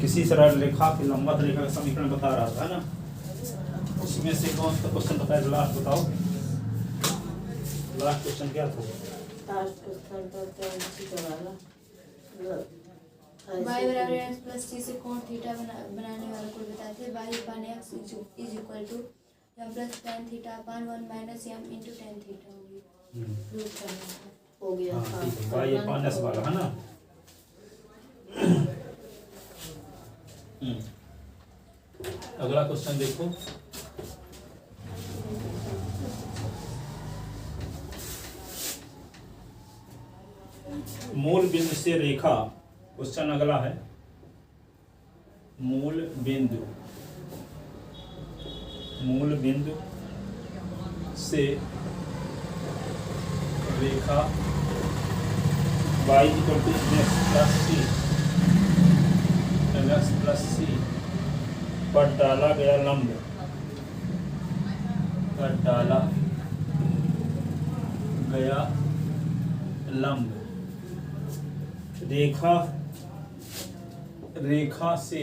किसी सरल रेखा की लंबवत रेखा का समीकरण बता रहा था ना, उसमें से कौन सा क्वेश्चन बताया? लास्ट बताओ, लास्ट क्वेश्चन क्या था? y बराबर x प्लस t से कोण थीटा बनाने वाला कोण बताए थे। y upon x is equal to m plus tan theta upon 1 minus m into tan theta हो गया। हाँ ठीक है, y अपान s वाला है ना। अगला क्वेश्चन देखो, मूल बिंदु से रेखा, क्वेश्चन अगला है, मूल बिंदु से रेखा y equal to mx plus c पर डाला गया लंब रेखा से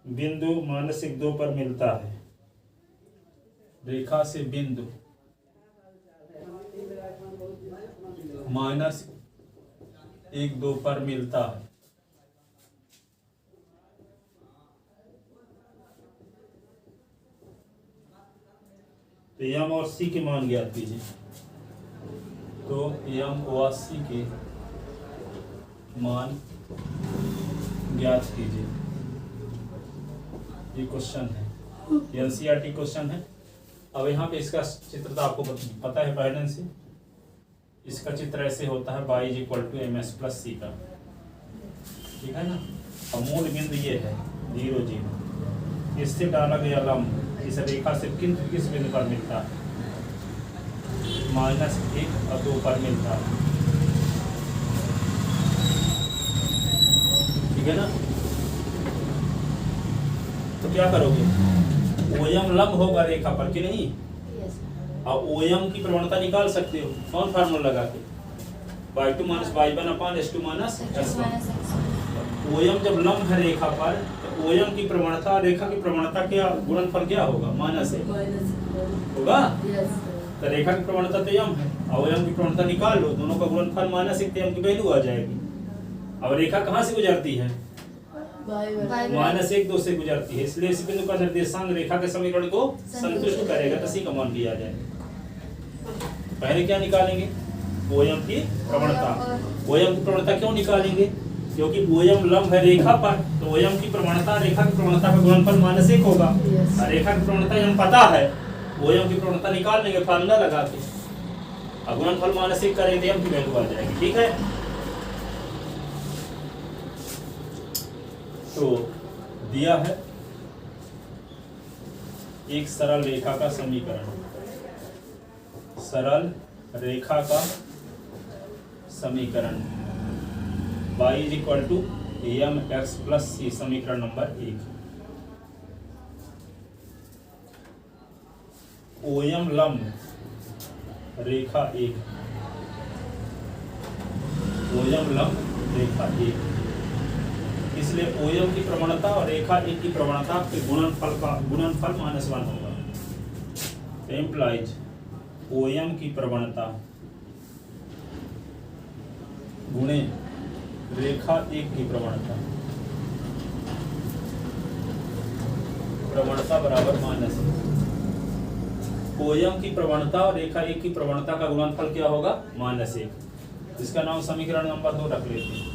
बिंदु -1,2 पर मिलता है। रेखा से बिंदु -1,2 पर मिलता है। तो m और c के मान ज्ञात कीजिए। तो m व c के मान ज्ञात कीजिए। ये क्वेश्चन है, एनसीईआरटी क्वेश्चन है। अब यहाँ पे इसका चित्र तो आपको पता है पहले से। इसका चित्र ऐसे होता है, y is equal to ms plus c का, ठीक है ना। अब मूल बिंदु ये है 0, 0। इससे डाला गया लंब इस रेखा से किस बिंदु पर मिलता है? -1 और 2 पर मिलता है, ठीक है ना। तो क्या करोगे? OM लंब होगा रेखा पर कि नहीं? अब OM की प्रवणता निकाल सकते हो, कौन फार्मूला लगा के? y2 - y1 अपान s2 - s1। OM जब लंब है रेखा पर, तो OM की प्रवणता, रेखा की प्रवणता क्या गुणनफल क्या होगा? -1 होगा। तो रेखा की प्रवणता तो m है, और OM की प्रवणता निकाल लो, दोनों का गुणनफल -1 तो m की वैल्यू आ जाएगी। अब रेखा कहाँ से गुजरती है? -1,2 से गुजरती है, इसलिए इस बिंदु का निर्देशांक रेखा के समीकरण को संतुष्ट करेगा, तो c का मान दिया जाएगा। पहले क्या निकालेंगे? OM की प्रवणता। OM की प्रवणता क्यों निकालेंगे? क्योंकि OM लंब है रेखा पर, तो OM की प्रवणता, रेखा की प्रवणता का गुणनफल -1 होगा। और रेखा की प्रवणता हम पता है, OM की प्रवणता निकाल लेंगे फार्मूला लगा के। अब गुणनफल -1 करेंगे, m की वैल्यू आ जाएगी, ठीक है। तो दिया है एक सरल रेखा का समीकरण, सरल रेखा का समीकरण y is equal to mx plus c, समीकरण नंबर 1। OM लंब रेखा 1, OM लंब रेखा 1, इसलिए OM की प्रवणता और रेखा 1 की प्रवणता के गुणनफल -1 होगा। एम्प्लाइज OM की प्रवणता गुणे रेखा 1 की प्रवणता बराबर -1। OM की प्रवणता और रेखा 1 की प्रवणता का गुणनफल क्या होगा? -1। इसका नाम समीकरण नंबर 2 रख लेते हैं।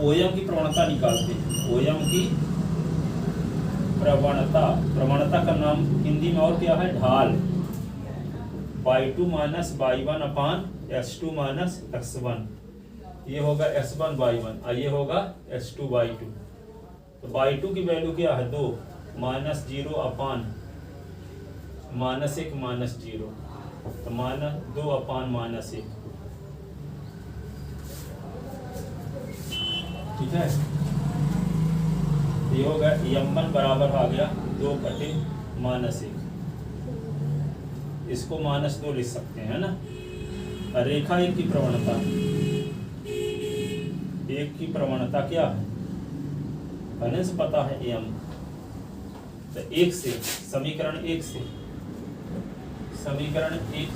OM की प्रवणता निकालते हैं। OM की प्रवणता का नाम हिंदी में और क्या है? ढाल। y2 - y1 अपान s2 - s1, ये होगा s1 y1 और ये होगा s2 y2। तो y2 की वैल्यू क्या है? 2 -0 अपान -1 -0, तो -2 अपान -1, ठीक है। ये होगा m1 बराबर आ गया 2/-1, इसको -2 लिख सकते हैं ना। रेखा 1 की प्रवणता की प्रवणता क्या है, पहले से पता है एम। तो एक से समीकरण एक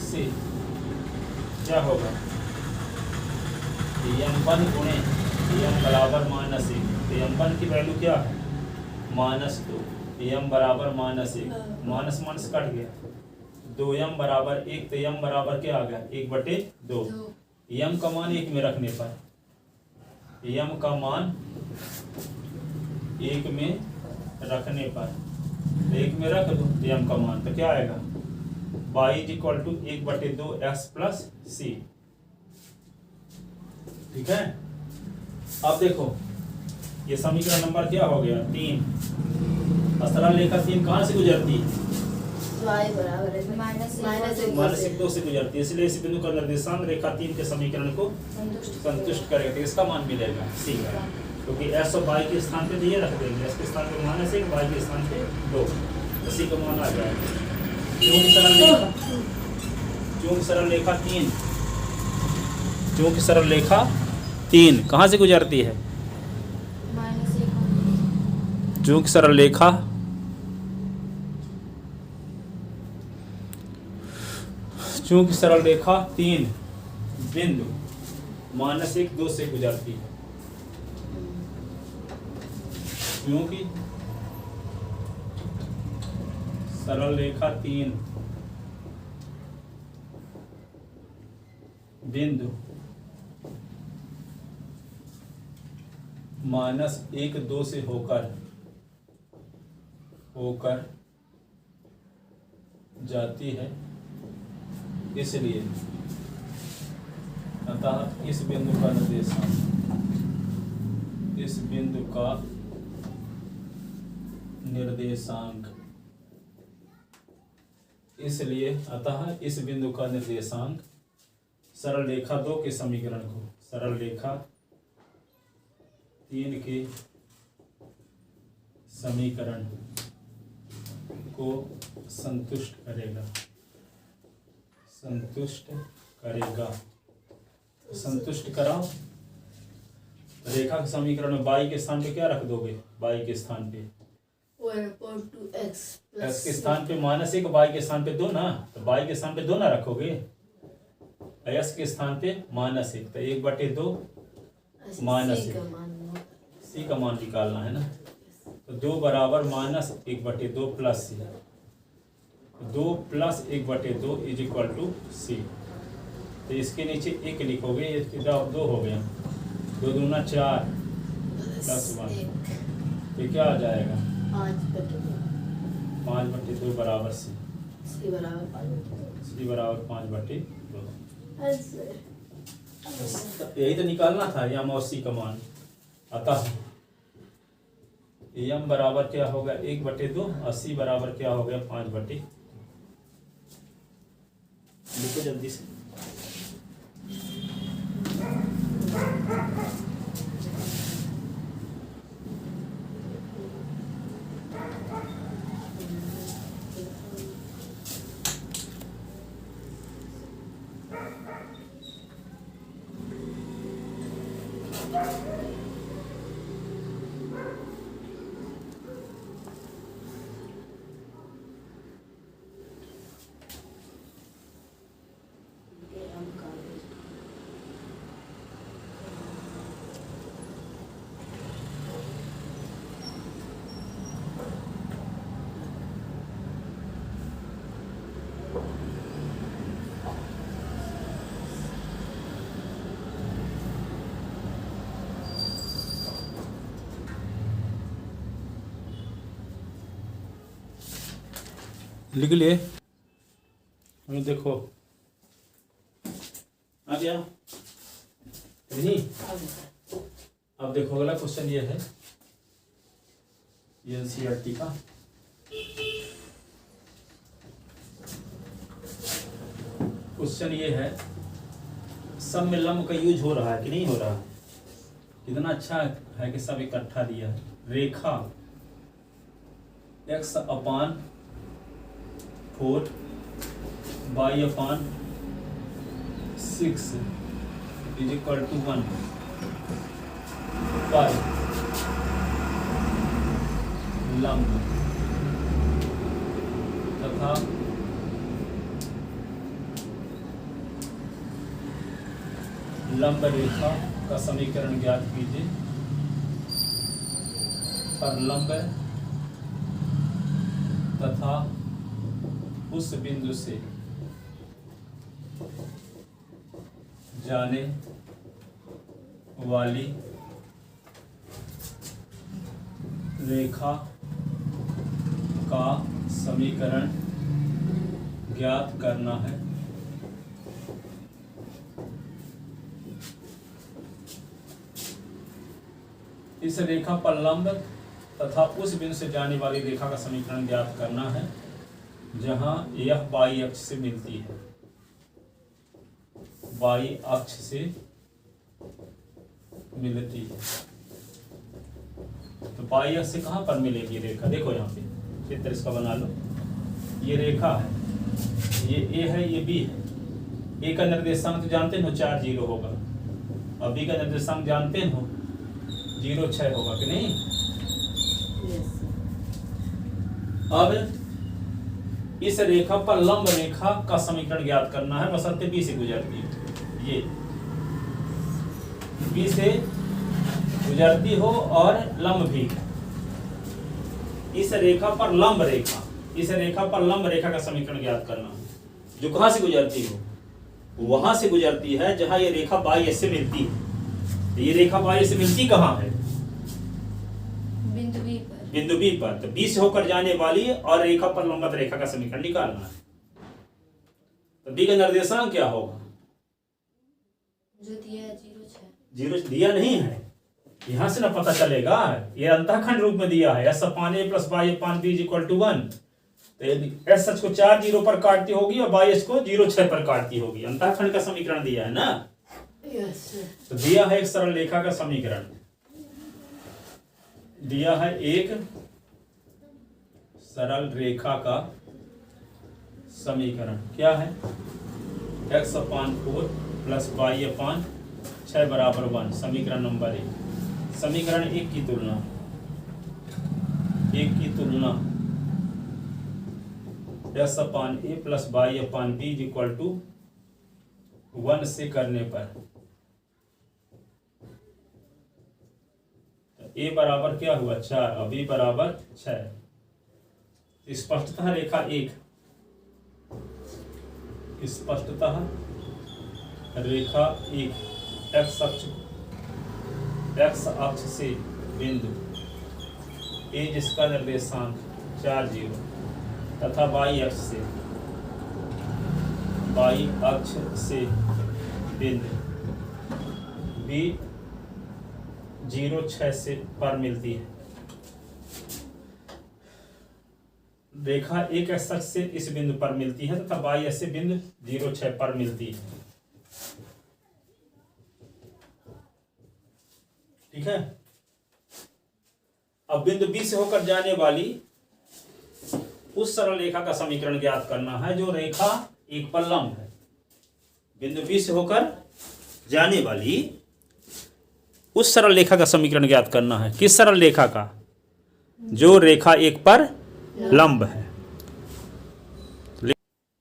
से क्या होगा, m1 गुणे m बराबर -1। तो m1 की वैल्यू क्या है -2, m बराबर -1, माइनस माइनस कट गया, 2m बराबर 1। तो m बराबर क्या आ गया 1/2। m का मान 1 में रखने पर, m का मान 1 में रखने पर, 1 में रख दो m का मान, तो क्या आएगा y = 1/2x + c। ठीक है। अब देखो ये समीकरण नंबर क्या हो गया 3। सरल रेखा 3 कहाँ से गुजरती है, y बराबर है -1 से गुजरती है, इसलिए इस बिंदु का निर्देशांक रेखा 3 के समीकरण को संतुष्ट करेगा। तो इसका मान मिलेगा c का, क्योंकि s और y के स्थान पे तो ये रख देंगे, s के स्थान पे -1, y के स्थान पे 2, तो c का मान आ जाएगा। चूंकि सरल रेखा 3 कहाँ से गुजरती है, चूंकि सरल रेखा -1 बिंदु -1 2 से गुजरती है, क्योंकि सरल रेखा 3 बिंदु -1 2 से होकर जाती है, इसलिए अतः इस बिंदु का निर्देशांक सरल रेखा 2 के समीकरण को, सरल रेखा 3 के समीकरण को संतुष्ट करेगा। संतुष्ट कराओ। रेखा के समीकरण में y के स्थान पे क्या रख दोगे, y के स्थान पे 1/2x x के स्थान पे -1, y के स्थान पे 2 ना, तो y के स्थान पे 2 ना रखोगे, s के स्थान पे -1, तो 1/2 -1, c का मान निकालना है ना। तो 2 बराबर -1/2 + c, 2 + 1/2 = c। तो इसके नीचे 1 लिखोगे, ये 2 हो गया, 2 दूना 4 + 1, तो क्या आ जाएगा 5/2 बराबर c, c बराबर 5/2। यही तो निकालना था m और c का मान। अतः m बराबर क्या होगा 1/2 और c बराबर क्या हो गया 5/2। लिखो जल्दी से। लिख लिए, देखो आ गया नहीं। अब देखो अगला क्वेश्चन ये है एनसीईआरटी का। क्वेश्चन ये है सब में लंब का यूज हो रहा है कि नहीं हो रहा, कितना अच्छा है कि सब इकट्ठा दिया है। रेखा x/4 y/6 = 1 पर लंब तथा लंब रेखा का समीकरण ज्ञात कीजिए। पर लंब तथा उस बिंदु से जाने वाली रेखा का समीकरण ज्ञात करना है। इस रेखा पर लंब तथा उस बिंदु से जाने वाली रेखा का समीकरण ज्ञात करना है जहां यह बाई अक्ष से मिलती है। बाई अक्ष से मिलती है तो बाई अक्ष से कहां पर मिलेगी रेखा? देखो यहाँ पे चित्र इसका बना लो। ये रेखा है, ये ए है, ये बी है। ए का निर्देशांक तो जानते हो 4 0 होगा, और बी का निर्देशांक जानते हो 0 6 होगा कि नहीं? अब इस रेखा पर लंब रेखा का समीकरण ज्ञात करना है, बशर्ते बी से गुजरती है। ये बी से गुजरती हो और लंब भी। इस रेखा पर लंब रेखा, इस रेखा पर लंब रेखा का समीकरण ज्ञात करना है जो कहां से गुजरती हो? वहां से गुजरती है जहां ये रेखा बाई से मिलती है। ये रेखा बाई से मिलती कहां है? बिंदु बी पर। बिंदु बी पर। तो बी से होकर जाने वाली और रेखा पर लंबवत रेखा का समीकरण निकालना है। तो बी का निर्देशांक क्या होगा? जो दिया है 0 6। 0 दिया नहीं है, यहां से ना पता चलेगा। ये अंतःखंड रूप में दिया है, s upon a plus by upon b equal to 1। तो s को 4 0 पर काटती होगी और बाई को 0 6 पर काटती होगी। अंतःखंड का समीकरण दिया है ना। तो दिया है एक सरल रेखा का समीकरण, दिया है एक सरल रेखा का समीकरण। क्या है? x अपान 4 प्लस बाई अपान 6 बराबर 1। समीकरण नंबर 1। समीकरण 1 की तुलना, 1 की तुलना x upon a plus by upon b equal to 1 से करने पर a बराबर क्या हुआ? 4 और b बराबर 6। स्पष्टतः रेखा 1, स्पष्टतः रेखा 1 x अक्ष से बिंदु a जिसका निर्देशांक 4 0 तथा y अक्ष से बिंदु b 0 6 से पर मिलती है। रेखा 1 x अक्ष से इस बिंदु पर मिलती है तथा y अक्ष से बिंदु 0 6 पर मिलती है। ठीक है। अब बिंदु बी से होकर जाने वाली उस सरल रेखा का समीकरण ज्ञात करना है जो रेखा 1 पर लंब है। बिंदु बी से होकर जाने वाली उस सरल रेखा का समीकरण ज्ञात करना है। किस सरल रेखा का? जो रेखा 1 पर लंब है।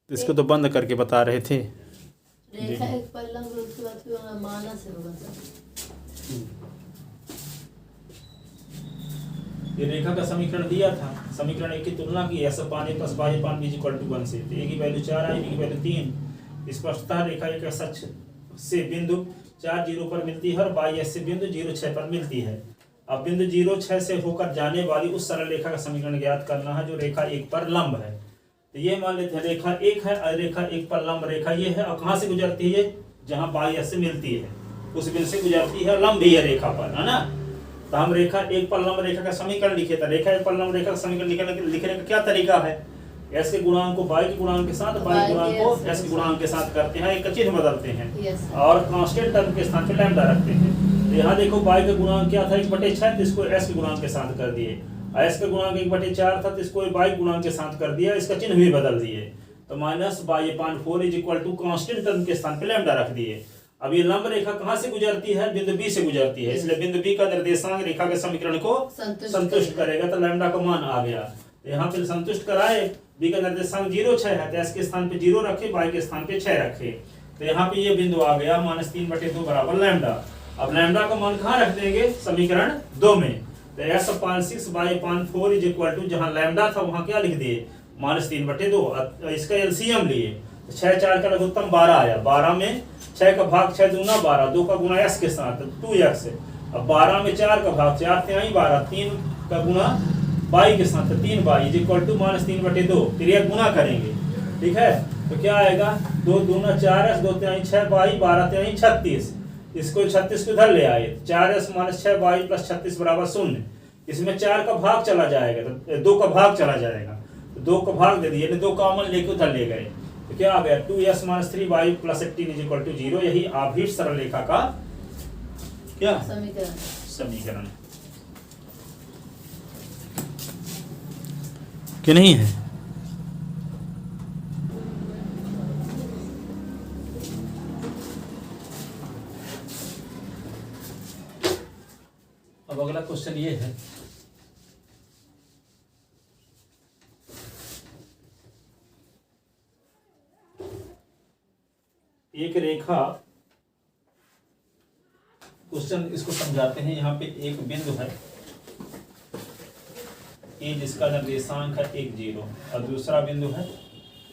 इसको तो बंद करके बता रहे थे। रेखा 1 पर लंब रूप से बात फिर मानस होगा सर। ये रेखा का समीकरण दिया था, समीकरण 1 की तुलना की s upon a plus by upon b equal to 1 से। तो a की वैल्यू 4 आई, b की वैल्यू 3। स्पष्टतः रेखा 1 अक्ष से बिंदु 4 0 पर मिलती है और y से बिंदु 0 6 पर मिलती है। अब बिंदु 0 6 से होकर जाने वाली उस सरल रेखा का समीकरण ज्ञात करना है जो रेखा 1 पर लंब है। तो ये मान लेते हैं रेखा 1 है और रेखा 1 पर लंब रेखा ये है। और कहाँ से गुजरती है? जहाँ y से मिलती है उस बिंदु से गुजरती है, लंब भी है रेखा पर, है ना। तो हम रेखा 1 पर लंब रेखा का समीकरण लिखे थे। रेखा 1 पर लंब रेखा का समीकरण लिखने का क्या तरीका है? s के गुणांक को y के गुणांक के साथ, y के गुणांक को s के गुणांक के साथ करते हैं, एक चिन्ह बदलते हैं और कांस्टेंट टर्म के स्थान पे लैम्डा रखते हैं। तो यहाँ देखो y का गुणांक क्या था? 1/6, तो इसको s के गुणांक के साथ कर दिए। s का गुणांक 1/4 था तो इसको y गुणांक के साथ कर दिया, इसका चिन्ह भी बदल दिए। तो minus y/4 is equal to constant term के स्थान पे लैम्डा रख दिए। अब ये लंब रेखा कहाँ से गुजरती है? बिंदु बी से गुजरती है, इसलिए बिंदु बी का निर्देशांक रेखा के समीकरण को संतुष्ट करेगा, तो लैम्डा का मान आ गया। तो यहाँ पे संतुष्ट कराए, बी का निर्देशांक 0 6 है, तो एस के स्थान पे 0 रखे, वाई के स्थान पे 6 रखे, तो यहाँ पे ये बिंदु आ गया -3/2 बराबर लैम्डा। अब लैम्डा का मान कहाँ रख देंगे? समीकरण 2 में। तो s/6/4 इज इक्वल टू, जहाँ लैम्डा था वहाँ क्या लिख दिए? -3/2। इसका एलसीएम लिए, 6 4 का लघुत्तम 12 आया, 12 में 6 का भाग 6 दूना 12, 2 का गुना s के साथ 2x। अब 12 में 4 का भाग 4 तिहाई 12, 3 का गुना y के साथ 3y इज इक्वल टू -3/2। फिर ये गुना करेंगे, ठीक है, तो क्या आएगा? 2 दूना 4s, 2 तिहाई 6y, 12 तिहाई 36। इसको 36 को इधर ले आए, 4s - 6y + 36 बराबर 0। इसमें 4 का भाग चला जाएगा, तो 2 का भाग चला जाएगा, तो 2 का भाग दे दिए, 2 कॉमन लेके उधर ले गए, तो क्या आ गया? 2s - 3y + 18 is equal to 0। यही आभीट सरल रेखा का क्या समीकरण कि नहीं है? अब अगला क्वेश्चन ये है, एक रेखा, क्वेश्चन इसको समझाते हैं। यहाँ पे एक बिंदु है ए, जिसका निर्देशांक है 1 0, और दूसरा बिंदु है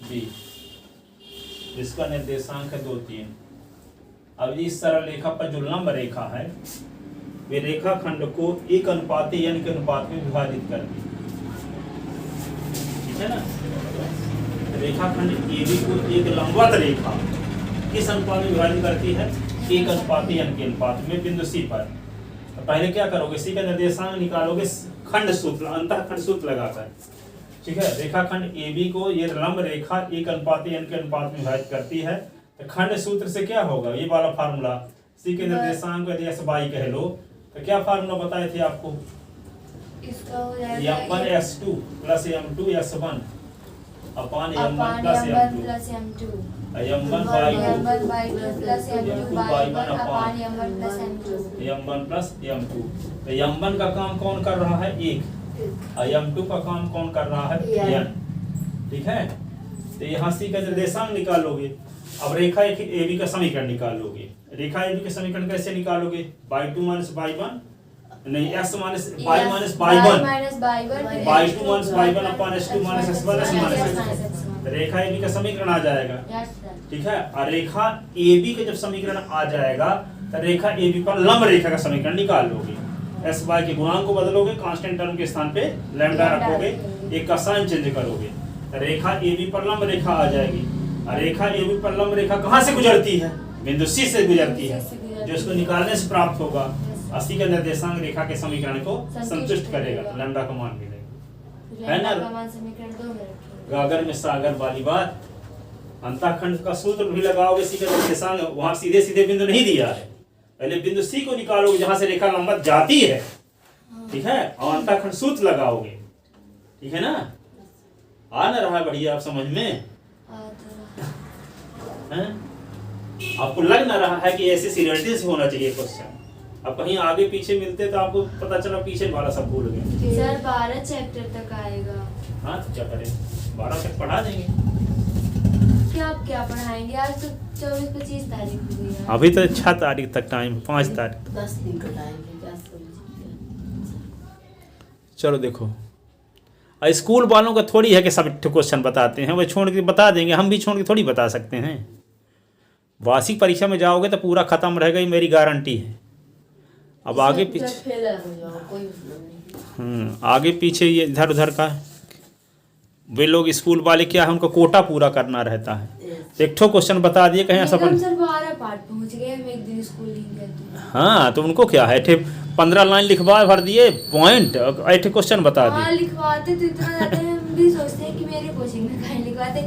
बी, जिसका निर्देशांक है 2 3। अब इस सरल रेखा पर जो लंब रेखा है, वे रेखाखंड को 1:n के अनुपात में विभाजित करती है, ठीक है ना? रेखाखंड AB को एक लंबवत रेखा किस अनुपात में विभाजित करती है? 1:n के अनुपात में बिंदु C पर। तो पहले क्या करोगे? C का निर्देशांक निकालोगे खंड सूत्र, अंतःखंड सूत्र लगाकर, ठीक है। रेखाखंड AB को ये लंब रेखा 1:n के अनुपात में विभाजित करती है, तो खंड सूत्र से क्या होगा? ये वाला फार्मूला, C के निर्देशांक को यदि SY कह लो, तो क्या फार्मूला बताए थे आपको? इसका हो जाएगा M1S2 + M2 S1 upon M1 + M2 M1/2 + M2/1 upon M1 + M2 M1 + M2। तो M1 का काम कौन कर रहा है? 1, और M2 का काम कौन कर रहा है? n, ठीक है। तो यहाँ C का निर्देशांक निकालोगे। अब रेखा AB का समीकरण निकालोगे। रेखा AB के समीकरण कैसे निकालोगे? y2 - y1 नहीं, x - y - y1 y2 - y1 upon s2 - s1 s - रेखा AB का समीकरण आ जाएगा, ठीक है। और रेखा AB का जब समीकरण आ जाएगा, तो रेखा AB पर लंब रेखा का समीकरण निकाल लोगे। SY के गुणांक को बदलोगे, कांस्टेंट टर्म के स्थान पे लैम्डा रखोगे, एक का साइन चेंज करोगे, रेखा AB पर लंब रेखा आ जाएगी। और रेखा AB पर लंब रेखा कहाँ से गुजरती है? बिंदु C से गुजरती है, जो इसको निकालने से प्राप्त होगा। 80 का निर्देशांक रेखा के समीकरण को संतुष्ट करेगा, तो लैम्डा का मान मिलेगा, है ना? गागर में सागर वाली बात। अंतःखंड का सूत्र भी लगाओगे, C का निर्देशांक वहां सीधे सीधे बिंदु नहीं दिया है, पहले बिंदु C को निकालोगे जहां से रेखा लंबवत जाती है, ठीक है, और अंतःखंड सूत्र लगाओगे, ठीक है ना? आ ना रहा बढ़िया आप समझ में? आपको लग ना रहा है कि ऐसे सीरियलिटी से होना चाहिए क्वेश्चन? अब कहीं आगे पीछे मिलते तो आपको पता चला पीछे वाला सब भूल गए। सर 12 चैप्टर तक आएगा। हाँ तो क्या करें, 12 तक पढ़ा देंगे। क्या पढ़ाएंगे? आज तो 24-25 तारीख हो गई है। अभी तो 6 तारीख तक टाइम, 5 तारीख 10 दिन का टाइम है, क्या समझिए। चलो देखो, स्कूल वालों का थोड़ी है कि सब क्वेश्चन बताते हैं, वो छोड़ के बता देंगे, हम भी छोड़ के थोड़ी बता सकते हैं। वार्षिक परीक्षा में जाओगे तो पूरा खत्म रहेगा, ये मेरी गारंटी है। अब आगे पीछे आगे पीछे ये इधर उधर का, वे लोग स्कूल वाले क्या है, उनको कोटा पूरा करना रहता है। एक ठो क्वेश्चन बता दिए कहीं ऐसा पहुंच गए, हम एक दिन स्कूल नहीं गए तो। हाँ तो उनको क्या है, 15 लाइन लिखवा भर दिए पॉइंट, ऐसे क्वेश्चन बता दिए। लिखवाते तो इतना ज्यादा है, हम भी सोचते हैं कि मेरे कोचिंग में कहीं लिखवाते,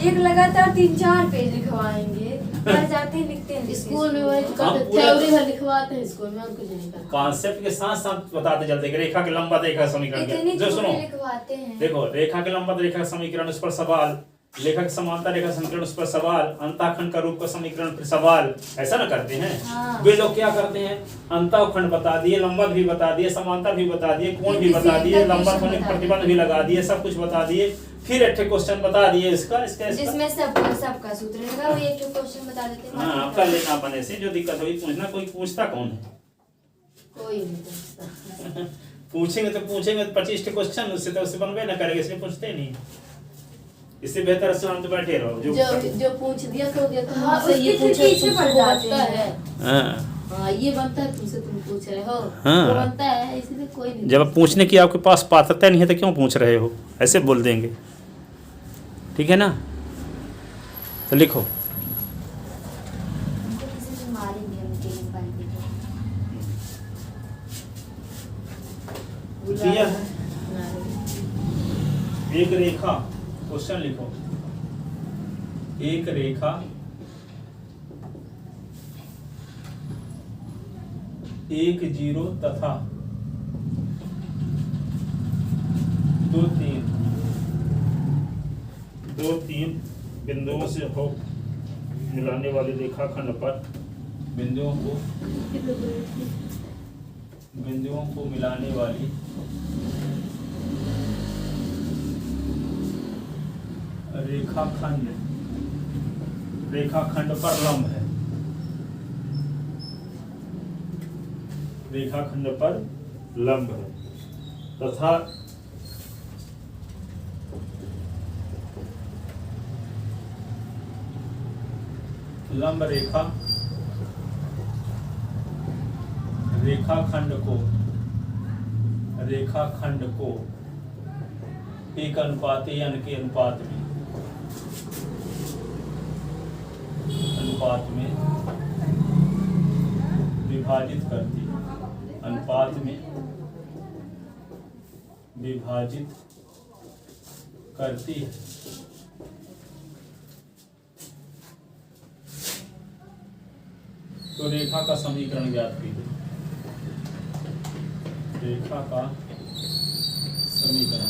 एक लगातार 3-4 पेज लिखवाएंगे, घर जाते हैं लिखते हैं। स्कूल में वही थ्योरी है, लिखवाते हैं स्कूल में, और कुछ नहीं करते। कॉन्सेप्ट के साथ साथ बताते चलते कि रेखा के लंबवत रेखा समीकरण, जो सुनो लिखवाते हैं। देखो, रेखा के लंबवत रेखा समीकरण, उस पर सवाल लेखक समानता रेखा समीकरण उस पर सवाल, अंताखंड का रूप का समीकरण पर सवाल, ऐसा ना करते हैं। हाँ। वे लोग क्या करते हैं, अंताखंड बता दिए, लंबत भी बता दिए, समानता भी बता दिए, कोण भी बता दिए, लंबत होने का प्रतिबंध भी लगा दिए, सब कुछ बता दिए, फिर एक क्वेश्चन बता दिए इसका जिसमें सबका सूत्र रहेगा, वो एक क्वेश्चन बता देते हैं। हाँ, आपका लेना अपने से जो दिक्कत हुई पूछना, कोई पूछता कौन है? कोई नहीं पूछता। पूछेंगे तो 25 क्वेश्चन, उससे तो उससे बनवे ना करेंगे, इसलिए पूछते नहीं। इससे बेहतर हम तो बैठे रहो। जो पूछ दिया तो हाँ, हमसे ये उसके पूछो, पीछे तुमसे पड़ जाते बनता हैं। है। हाँ, ये बनता है तुमसे, तुम पूछ रहे हो। हाँ। वो बनता है, इसलिए कोई नहीं। जब पूछने की आपके पास पात्रता नहीं है तो क्यों पूछ रहे हो, ऐसे बोल देंगे। ठीक है ना, तो लिखो। उनको किसी से मारेंगे, उनके लिए पाएंगे तो। दिया है एक रेखा, क्वेश्चन लिखो। एक रेखा एक जीरो तथा दो तीन बिंदुओं से हो मिलाने वाले रेखाखंड पर बिंदुओं को मिलाने वाली रेखाखंड पर लंब है, रेखाखंड पर लंब है तथा लंब रेखा रेखाखंड को एक अनुपात n के अनुपात में विभाजित करती है, अनुपात में विभाजित करती है। तो रेखा का समीकरण ज्ञात कीजिए। रेखा का समीकरण,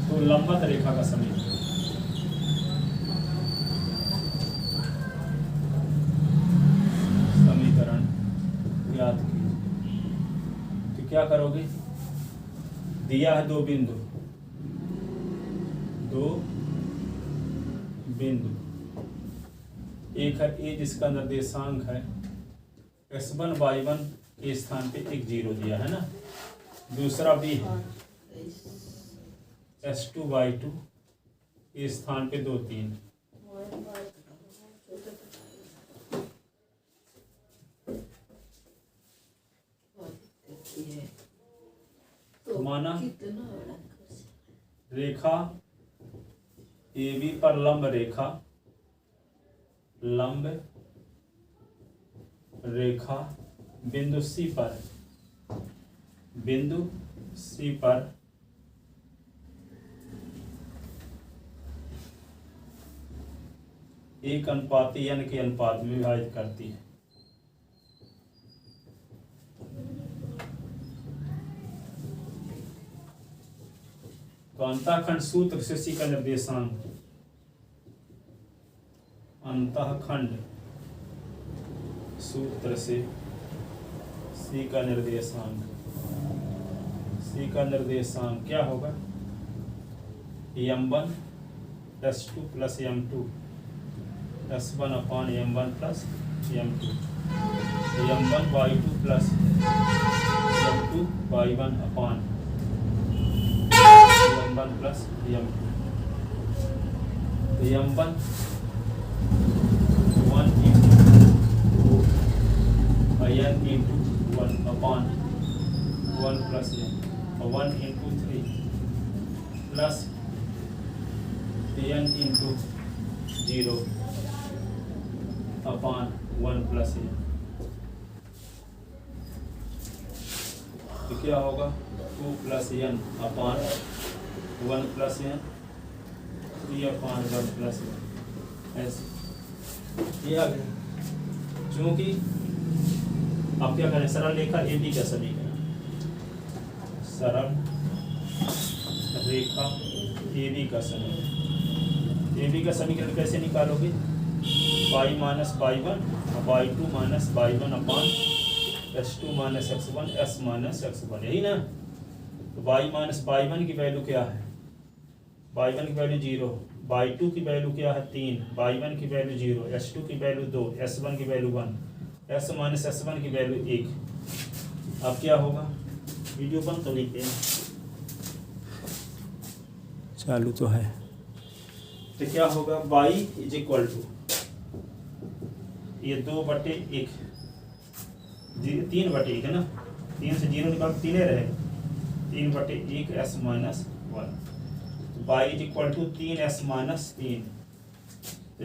तो लंबत रेखा का समीकरण, ज्ञात कीजिए। तो क्या करोगे, दिया है दो बिंदु, एक है ए जिसका निर्देशांक है x1 y1 के स्थान पे एक जीरो दिया है ना, दूसरा बी है s2 y2 के स्थान पे 2 3। माना रेखा AB पर लंब रेखा बिंदु C पर एक अनुपात n के अनुपात में विभाजित करती है। तो अंतःखंड सूत्र से C का निर्देशांक, अंतःखंड सूत्र से C का निर्देशांक क्या होगा, m1 +2 + m2 +1 अपान m1 + m2, m1 y2 + m2 y1 अपान m1 + m2। तो m1 1 into n into 1 अपान 1 + m, 1 into 3 plus n into 0 अपान 1 + m। तो क्या होगा, 2 + n अपान 1 + m, 3 अपान 1 + m, ऐसे ये आ गया। क्योंकि आप क्या करें, सरल रेखा AB का समीकरण, सरल रेखा AB का समीकरण ए बी का समीकरण कैसे निकालोगे? y minus y1 y2 minus y1 अपान s2 minus x1 s minus x1, यही ना। तो y माइनस y1 की वैल्यू क्या है? y1 की वैल्यू 0, y2 की वैल्यू क्या है 3, y1 की वैल्यू 0, s2 की वैल्यू 2, s1 की वैल्यू 1, s माइनस s1 की वैल्यू 1। अब क्या होगा? वीडियो बंद तो लिखे चालू तो है। तो क्या होगा? y इज इक्वल टू ये 2/1, 3/1 है ना, 3 से 0 निकाल 3 रहेगा, 3/1 s minus 1। y is equal to 3s minus 3, तो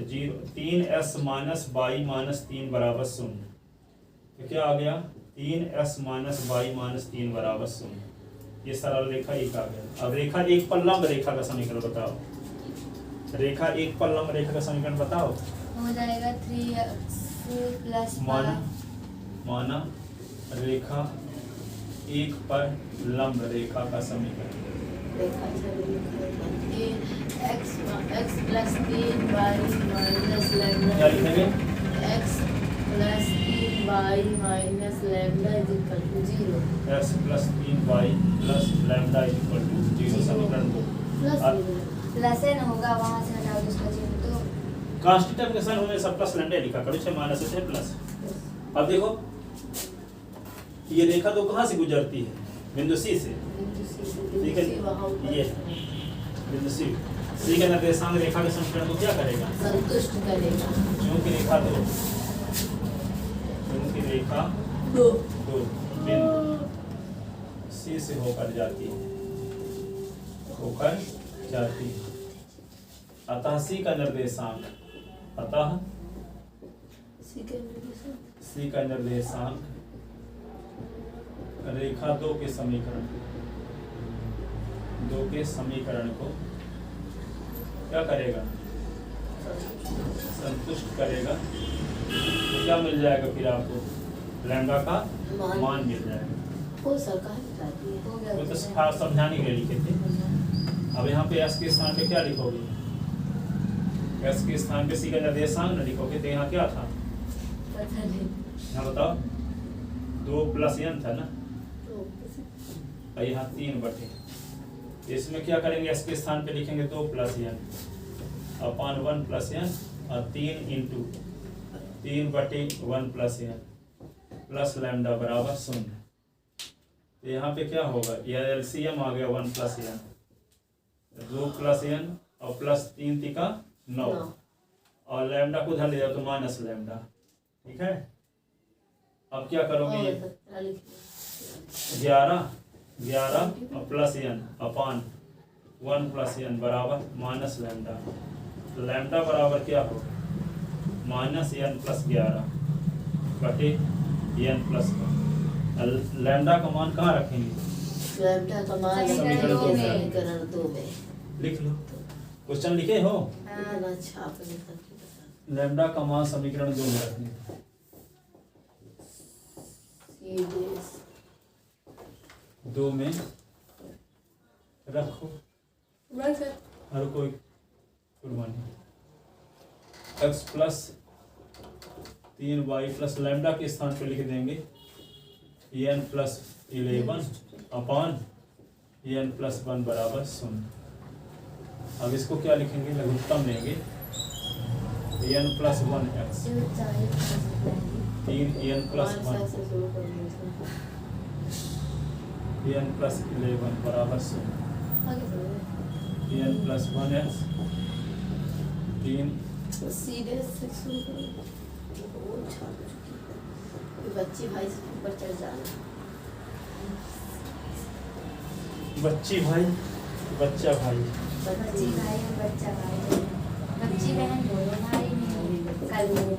3s माइनस y माइनस 3 बराबर 0। तो क्या आ गया? 3s माइनस y माइनस 3 बराबर 0। ये सरल रेखा एक आ गया। अब रेखा एक पर लंब रेखा का समीकरण बताओ। रेखा एक पर लंब रेखा का समीकरण बताओ। हो जाएगा 3x प्लस माना रेखा एक पर लंब रेखा का समीकरण। x plus 3y minus lambda, क्या लिखेंगे? x plus 3y minus lambda is equal to 0। x plus 3y plus lambda is equal to 0 समीकरण को प्लस है ना होगा, वहाँ से हटा दो उसका चिन्ह। तो कॉन्स्टिट्यूशन होने सब प्लस लैम्डा लिखा करो, चाहे माइनस है प्लस। अब देखो ये रेखा तो कहाँ से गुजरती है? बिंदु सी से, ठीक है। ये बिंदु सी के निर्देशांक रेखा के समीकरण को क्या करेगा? संतुष्ट करेगा। क्योंकि रेखा दो बिंदु सी से होकर जाती है, अतः सी का निर्देशांक, अतः सी का निर्देशांक रेखा दो के समीकरण को क्या करेगा? संतुष्ट करेगा। तो क्या मिल जाएगा फिर आपको? लैम्डा का मान मिल जाएगा। वो सरकार बताती है। वो तो समझाने के लिए लिखे थे। अब यहाँ पे s के स्थान पे क्या लिखोगे? s के स्थान पे सी का निर्देशांक न लिखोगे तो यहाँ क्या था? पता नहीं। यहाँ बताओ, 2 प्लस n था ना, और यहाँ 3/, इसमें क्या करेंगे? s के स्थान पे लिखेंगे 2 प्लस n अपान 1 प्लस n और 3 into 3/1 plus n plus lambda बराबर 0। तो यहाँ पे क्या होगा? यह एलसीएम आ गया 1 प्लस n, 2 प्लस n और प्लस 3 × 9 और लैम्डा को उधर ले जाओ तो माइनस लैम्डा, ठीक है। अब क्या करोगे? 11 और प्लस n अपान 1 प्लस n बराबर माइनस लैम्डा। तो लैम्डा बराबर क्या होगा? माइनस n प्लस 11 बटे n प्लस 1। लैम्डा का मान कहाँ रखेंगे? लैम्डा का मान समीकरण 2 में लिख लो। क्वेश्चन लिखे हो? इतना छाप नहीं करके लैम्डा का मान समीकरण 2 में रखने। सीधे 2 में रखो। हर कोई कुर्बानी। x plus 3y plus lambda के स्थान पे लिख देंगे n प्लस 11 अपान n प्लस 1 बराबर 0। अब इसको क्या लिखेंगे? लघुत्तम लेंगे n plus 1x 3n plus 1 n plus 11 बराबर 0। n प्लस 1x 3 सीधे से शुरू करो। वो छाप चुकी है। बच्ची भाई से ऊपर चढ़ जाना। बच्ची भाई बच्चा भाई बच्ची भाई और बच्चा भाई, बच्ची बहन दोनों भाई नहीं, कल नहीं